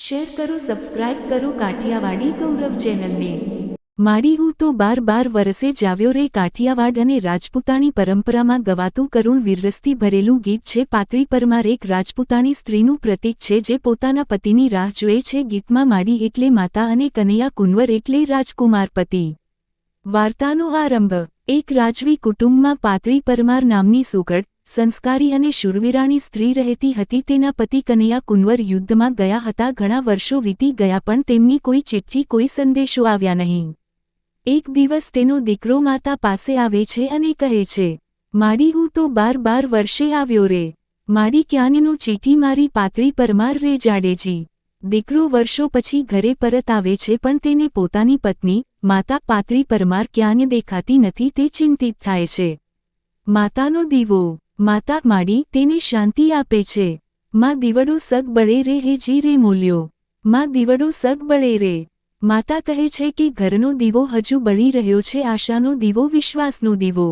Share કરો, subscribe કરો કાઠિયાવાડી ગૌરવ ચેનલને। માડી હું તો 12 વર્ષે જાવ્યો રે કાઠિયાવાડ અને રાજપૂતાણી પરંપરામાં ગવાતું કરુણ વીરરસથી ભરેલું ગીત છે। પાતળી પરમાર એક રાજપૂતાણી સ્ત્રીનું પ્રતીક છે જે પોતાના પતિની રાહ જુએ છે। ગીતમાં માડી એટલે માતા અને કનૈયા કુંવર એટલે રાજકુમાર પતિ। વાર્તાનો આરંભ એક રાજવી કુટુંબમાં પાતળી પરમાર નામની સુઘડ, સંસ્કારી અને શૂરવીરાણી સ્ત્રી રહેતી હતી। તેના પતિ કનૈયા કુંવર યુદ્ધમાં ગયા હતા। ઘણા વર્ષો વીતી ગયા પણ તેમની કોઈ ચિઠ્ઠી, કોઈ સંદેશો આવ્યા નહીં। એક દિવસ તેનો દીકરો માતા પાસે આવે છે અને કહે છે, માડી હું તો 12 વર્ષે આવ્યો રે, માડી ક્યાંનો ચીઠી મારી પાતળી પરમાર રે જાડેજી। દીકરો વર્ષો પછી ઘરે પરત આવે છે પણ તેને પોતાની પત્ની માતા પાતળી પરમાર ક્યાંય દેખાતી નથી। તે ચિંતિત થાય છે। માતાનો દીવો માતા માડી તેને શાંતિ આપે છે। માં દીવડો સગ બળે રે હે જી રે મૂલ્યો, માં દીવડો સગ બળે રે। માતા કહે છે કે ઘરનો દીવો હજુ બળી રહ્યો છે, આશાનો દીવો, વિશ્વાસનો દીવો।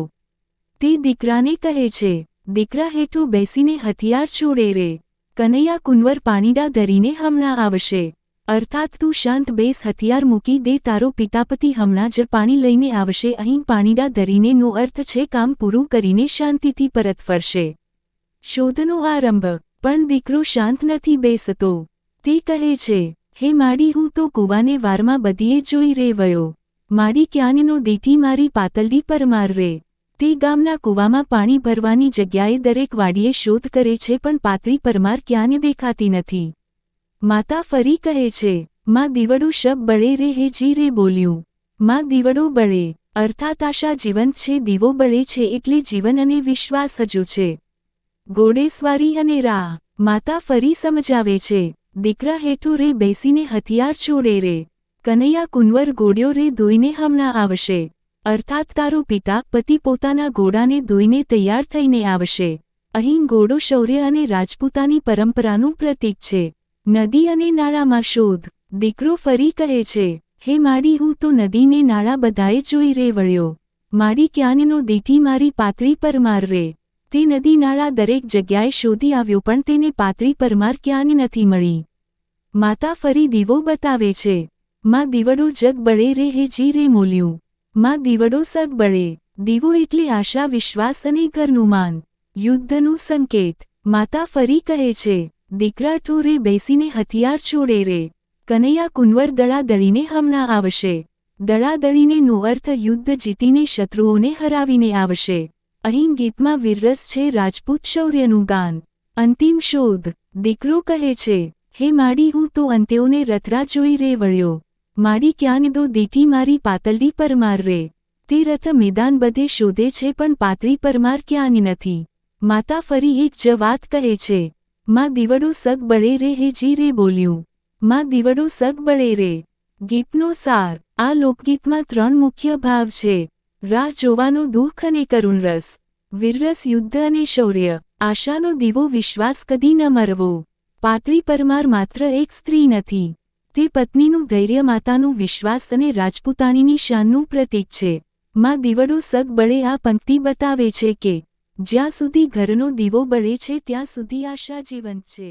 તે દીકરાને કહે છે, દીકરા હેઠો બેસીને હથિયાર છોડે રે, કનૈયા કુંવર પાણીડા ધરીને હમણાં આવશે, અર્થાત તું શાંત બેસ, હથિયાર મૂકી દે, તારો પિતાપતિ હમણાં જ પાણી લઈને આવશે। અહીં પાણીડા ધરીને નો અર્થ છે કામ પૂરું કરીને શાંતિથી પરત ફરશે। શોધનો આરંભ પણ દીકરો શાંત નથી બેસતો। તે કહે છે, હે માડી હું તો કૂવાને વારમાં બધીએ જોઈ રે વયો, માડી ક્યાંનો દીઠી મારી પાતળી પરમાર રે। તે ગામના કૂવામાં પાણી ભરવાની જગ્યાએ દરેક વાડીએ શોધ કરે છે પણ પાતળી પરમાર ક્યાંય દેખાતી નથી। માતા ફરી કહે છે, માં દીવડો શબ બળે રે હે જી રે બોલ્યું, માં દીવડો બળે અર્થાત આશા જીવંત છે, દીવો બળે છે એટલે જીવન અને વિશ્વાસ હજુ છે। ઘોડેસવારી અને રાહ માતા ફરી સમજાવે છે, દીકરા હેઠો રે બેસીને હથિયાર છોડે રે, કનૈયા કુંવર ઘોડ્યો રે ધોઈને હમણાં આવશે, અર્થાત તારો પિતા પતિ પોતાના ઘોડાને ધોઈને તૈયાર થઈને આવશે। અહીં ઘોડો શૌર્ય અને રાજપૂતાની પરંપરાનું પ્રતીક છે। નદી અને નાળામાં શોધ દીકરો ફરી કહે છે, હે માડી હું તો નદીને નાળા બધાએ જોઈ રે વળ્યો, માડી ક્યાંનો દીઠી મારી પાતળી પરમાર રે। તે નદી નાળા દરેક જગ્યાએ શોધી આવ્યો પણ તેને પાતળી પરમાર ક્યાંય નથી મળી। માતા ફરી દીવો બતાવે છે, માં દીવડો જગ બળે રે હે જી રે મૂલ્યું, માં દીવડો સગ બળે। દીવો એટલે આશા, વિશ્વાસ અને ઘરનું માન, યુદ્ધનું સંકેત। માતા ફરી કહે છે, દીકરા ઠોરે બેસીને હથિયાર છોડે રે, કનૈયા કુંવર દળાદળીને હમણાં આવશે, દળાદળીને નો અર્થ યુદ્ધ જીતીને શત્રુઓને હરાવીને આવશે। અહીં ગીતમાં વીરરસ છે, રાજપૂત શૌર્યનું ગાન। અંતિમ શોધ દીકરો કહે છે, હે માડી હું તો અંત્યોને રથડા જોઈ રે વળ્યો, માડી ક્યાંનો દીઠી મારી પાતળી પરમાર રે। તે રથ મેદાન બધે શોધે છે પણ પાતળી પરમાર ક્યાંય નથી। માતા ફરી એક જ વાત કહે છે, માં દીવડો સગ બળે રે હે જી રે બોલ્યું, માં દીવડો સગ બળે રે। ગીતનો સાર આ લોકગીતમાં 3 મુખ્ય ભાવ છે, રાહ જોવાનો દુઃખ અને કરુણ રસ, વીરરસ યુદ્ધ અને શૌર્ય, આશાનો દીવો, વિશ્વાસ કદી ન મરવો। પાતળી પરમાર માત્ર એક સ્ત્રી નથી, તે પત્નીનું ધૈર્ય, માતાનું વિશ્વાસ અને રાજપૂતાણીની શાનનું પ્રતીક છે। માં દીવડો સગ બળે આ પંક્તિ બતાવે છે કે જ્યાં સુધી ઘરનો દીવો બળે છે ત્યાં સુધી આશા જીવંત છે।